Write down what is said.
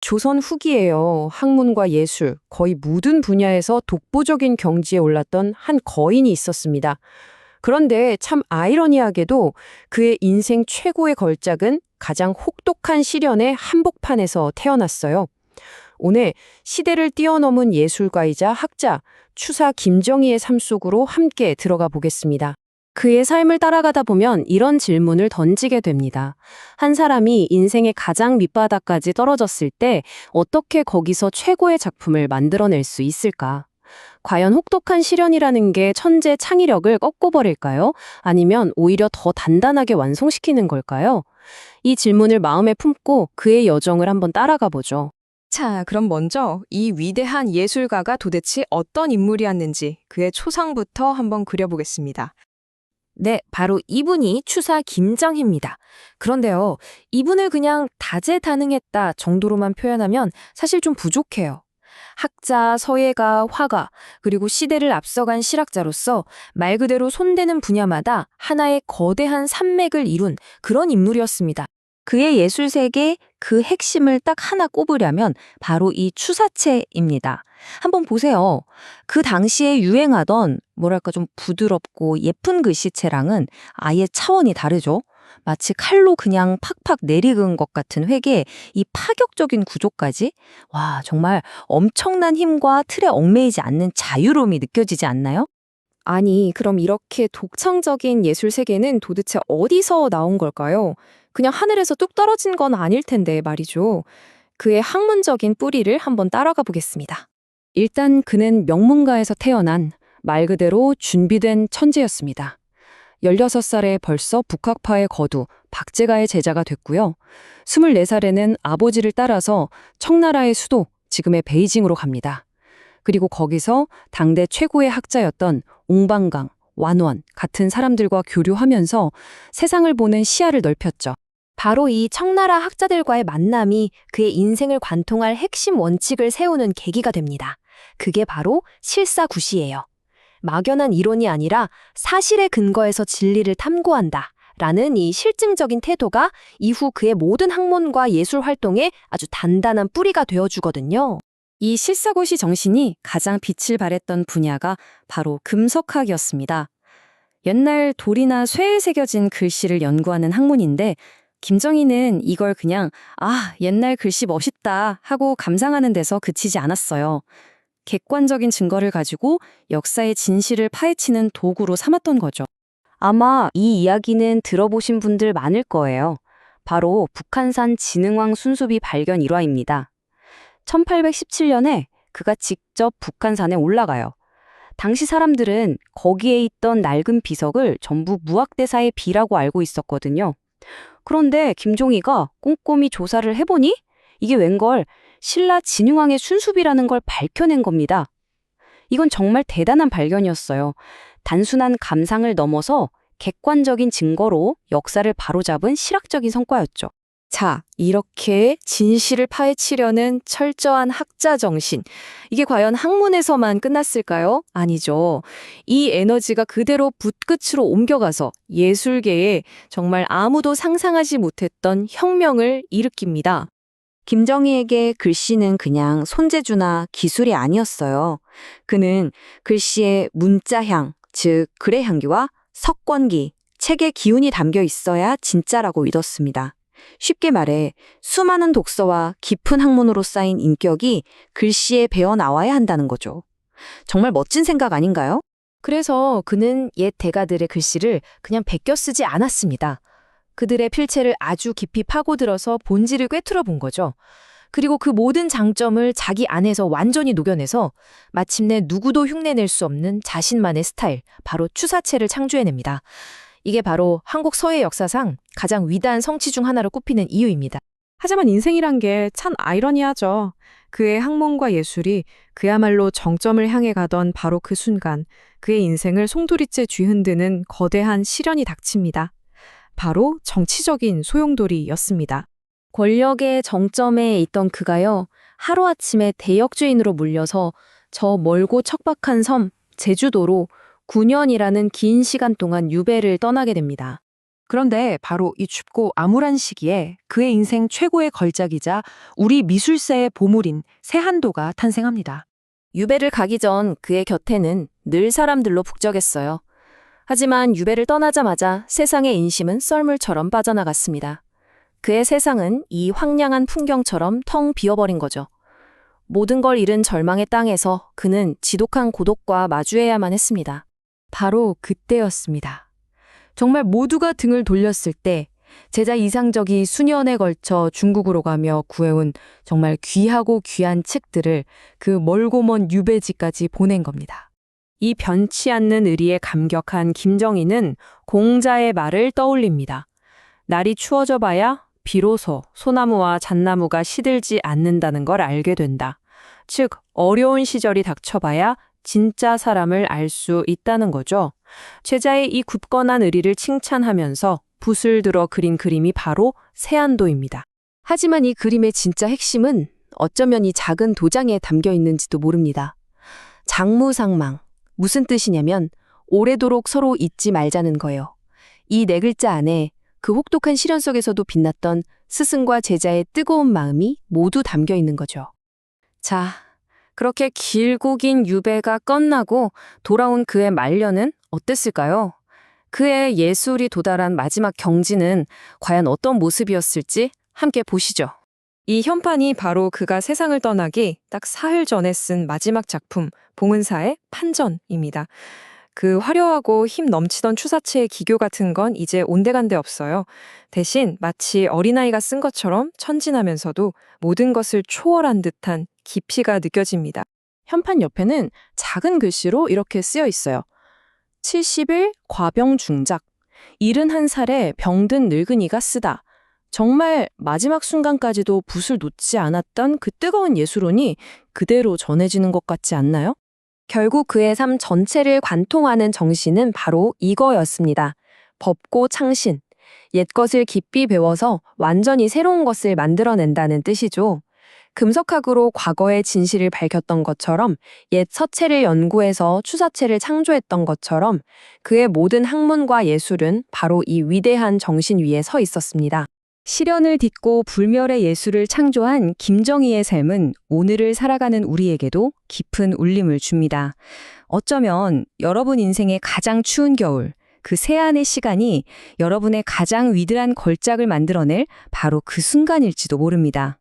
조선 후기에요. 학문과 예술, 거의 모든 분야에서 독보적인 경지에 올랐던 한 거인이 있었습니다. 그런데 참 아이러니하게도 그의 인생 최고의 걸작은 가장 혹독한 시련의 한복판에서 태어났어요. 오늘 시대를 뛰어넘은 예술가이자 학자 추사 김정희의 삶 속으로 함께 들어가 보겠습니다. 그의 삶을 따라가다 보면 이런 질문을 던지게 됩니다. 한 사람이 인생의 가장 밑바닥까지 떨어졌을 때 어떻게 거기서 최고의 작품을 만들어낼 수 있을까? 과연 혹독한 시련이라는 게 천재 창의력을 꺾어버릴까요? 아니면 오히려 더 단단하게 완성시키는 걸까요? 이 질문을 마음에 품고 그의 여정을 한번 따라가 보죠. 자, 그럼 먼저 이 위대한 예술가가 도대체 어떤 인물이었는지 그의 초상부터 한번 그려보겠습니다. 네, 바로 이분이 추사 김정희입니다. 그런데요, 이분을 그냥 다재다능했다 정도로만 표현하면 사실 좀 부족해요. 학자, 서예가, 화가, 그리고 시대를 앞서간 실학자로서 말 그대로 손대는 분야마다 하나의 거대한 산맥을 이룬 그런 인물이었습니다. 그의 예술 세계 그 핵심을 딱 하나 꼽으려면 바로 이 추사체입니다. 한번 보세요. 그 당시에 유행하던 뭐랄까 좀 부드럽고 예쁜 글씨체랑은 아예 차원이 다르죠. 마치 칼로 그냥 팍팍 내리은 것 같은 획에 이 파격적인 구조까지 와 정말 엄청난 힘과 틀에 얽매이지 않는 자유로움이 느껴지지 않나요? 아니, 그럼 이렇게 독창적인 예술 세계는 도대체 어디서 나온 걸까요? 그냥 하늘에서 뚝 떨어진 건 아닐 텐데 말이죠. 그의 학문적인 뿌리를 한번 따라가 보겠습니다. 일단 그는 명문가에서 태어난 말 그대로 준비된 천재였습니다. 16살에 벌써 북학파의 거두, 박제가의 제자가 됐고요. 24살에는 아버지를 따라서 청나라의 수도, 지금의 베이징으로 갑니다. 그리고 거기서 당대 최고의 학자였던 옹방강, 완원 같은 사람들과 교류하면서 세상을 보는 시야를 넓혔죠. 바로 이 청나라 학자들과의 만남이 그의 인생을 관통할 핵심 원칙을 세우는 계기가 됩니다. 그게 바로 실사구시예요. 막연한 이론이 아니라 사실에 근거해서 진리를 탐구한다. 라는 이 실증적인 태도가 이후 그의 모든 학문과 예술 활동에 아주 단단한 뿌리가 되어주거든요. 이 실사고시 정신이 가장 빛을 발했던 분야가 바로 금석학이었습니다. 옛날 돌이나 쇠에 새겨진 글씨를 연구하는 학문인데 김정희는 이걸 그냥 옛날 글씨 멋있다 하고 감상하는 데서 그치지 않았어요. 객관적인 증거를 가지고 역사의 진실을 파헤치는 도구로 삼았던 거죠. 아마 이 이야기는 들어보신 분들 많을 거예요. 바로 북한산 진흥왕 순수비 발견 일화입니다. 1817년에 그가 직접 북한산에 올라가요. 당시 사람들은 거기에 있던 낡은 비석을 전부 무학대사의 비라고 알고 있었거든요. 그런데 김종희가 꼼꼼히 조사를 해보니 이게 웬걸 신라 진흥왕의 순수비라는 걸 밝혀낸 겁니다. 이건 정말 대단한 발견이었어요. 단순한 감상을 넘어서 객관적인 증거로 역사를 바로잡은 실학적인 성과였죠. 자, 이렇게 진실을 파헤치려는 철저한 학자 정신. 이게 과연 학문에서만 끝났을까요? 아니죠. 이 에너지가 그대로 붓끝으로 옮겨가서 예술계에 정말 아무도 상상하지 못했던 혁명을 일으킵니다. 김정희에게 글씨는 그냥 손재주나 기술이 아니었어요. 그는 글씨에 문자향, 즉 글의 향기와 석권기, 책의 기운이 담겨 있어야 진짜라고 믿었습니다. 쉽게 말해 수많은 독서와 깊은 학문으로 쌓인 인격이 글씨에 배어 나와야 한다는 거죠. 정말 멋진 생각 아닌가요? 그래서 그는 옛 대가들의 글씨를 그냥 베껴 쓰지 않았습니다. 그들의 필체를 아주 깊이 파고들어서 본질을 꿰뚫어 본 거죠. 그리고 그 모든 장점을 자기 안에서 완전히 녹여내서 마침내 누구도 흉내낼 수 없는 자신만의 스타일, 바로 추사체를 창조해냅니다. 이게 바로 한국 서예 역사상 가장 위대한 성취 중 하나로 꼽히는 이유입니다. 하지만 인생이란 게 참 아이러니하죠. 그의 학문과 예술이 그야말로 정점을 향해 가던 바로 그 순간 그의 인생을 송두리째 쥐흔드는 거대한 시련이 닥칩니다. 바로 정치적인 소용돌이였습니다. 권력의 정점에 있던 그가요, 하루아침에 대역죄인으로 몰려서 저 멀고 척박한 섬, 제주도로 9년이라는 긴 시간 동안 유배를 떠나게 됩니다. 그런데 바로 이 춥고 암울한 시기에 그의 인생 최고의 걸작이자 우리 미술사의 보물인 세한도가 탄생합니다. 유배를 가기 전 그의 곁에는 늘 사람들로 북적였어요. 하지만 유배를 떠나자마자 세상의 인심은 썰물처럼 빠져나갔습니다. 그의 세상은 이 황량한 풍경처럼 텅 비어버린 거죠. 모든 걸 잃은 절망의 땅에서 그는 지독한 고독과 마주해야만 했습니다. 바로 그때였습니다. 정말 모두가 등을 돌렸을 때 제자 이상적이 수년에 걸쳐 중국으로 가며 구해온 정말 귀하고 귀한 책들을 그 멀고 먼 유배지까지 보낸 겁니다. 이 변치 않는 의리에 감격한 김정희는 공자의 말을 떠올립니다. 날이 추워져 봐야 비로소 소나무와 잣나무가 시들지 않는다는 걸 알게 된다. 즉, 어려운 시절이 닥쳐봐야 진짜 사람을 알 수 있다는 거죠. 제자의 이 굳건한 의리를 칭찬하면서 붓을 들어 그린 그림이 바로 세안도입니다. 하지만 이 그림의 진짜 핵심은 어쩌면 이 작은 도장에 담겨 있는지도 모릅니다. 장무상망. 무슨 뜻이냐면 오래도록 서로 잊지 말자는 거예요. 이 네 글자 안에 그 혹독한 시련 속에서도 빛났던 스승과 제자의 뜨거운 마음이 모두 담겨 있는 거죠. 자, 그렇게 길고 긴 유배가 끝나고 돌아온 그의 말년은 어땠을까요? 그의 예술이 도달한 마지막 경지는 과연 어떤 모습이었을지 함께 보시죠. 이 현판이 바로 그가 세상을 떠나기 딱 사흘 전에 쓴 마지막 작품 봉은사의 판전입니다. 그 화려하고 힘 넘치던 추사체의 기교 같은 건 이제 온데간데 없어요. 대신 마치 어린아이가 쓴 것처럼 천진하면서도 모든 것을 초월한 듯한 깊이가 느껴집니다. 현판 옆에는 작은 글씨로 이렇게 쓰여 있어요. 70일 과병중작, 71살에 병든 늙은이가 쓰다. 정말 마지막 순간까지도 붓을 놓지 않았던 그 뜨거운 예술혼이 그대로 전해지는 것 같지 않나요? 결국 그의 삶 전체를 관통하는 정신은 바로 이거였습니다. 법고 창신. 옛것을 깊이 배워서 완전히 새로운 것을 만들어낸다는 뜻이죠. 금석학으로 과거의 진실을 밝혔던 것처럼 옛 서체를 연구해서 추사체를 창조했던 것처럼 그의 모든 학문과 예술은 바로 이 위대한 정신 위에 서 있었습니다. 시련을 딛고 불멸의 예술을 창조한 김정희의 삶은 오늘을 살아가는 우리에게도 깊은 울림을 줍니다. 어쩌면 여러분 인생의 가장 추운 겨울, 그 세안의 시간이 여러분의 가장 위대한 걸작을 만들어낼 바로 그 순간일지도 모릅니다.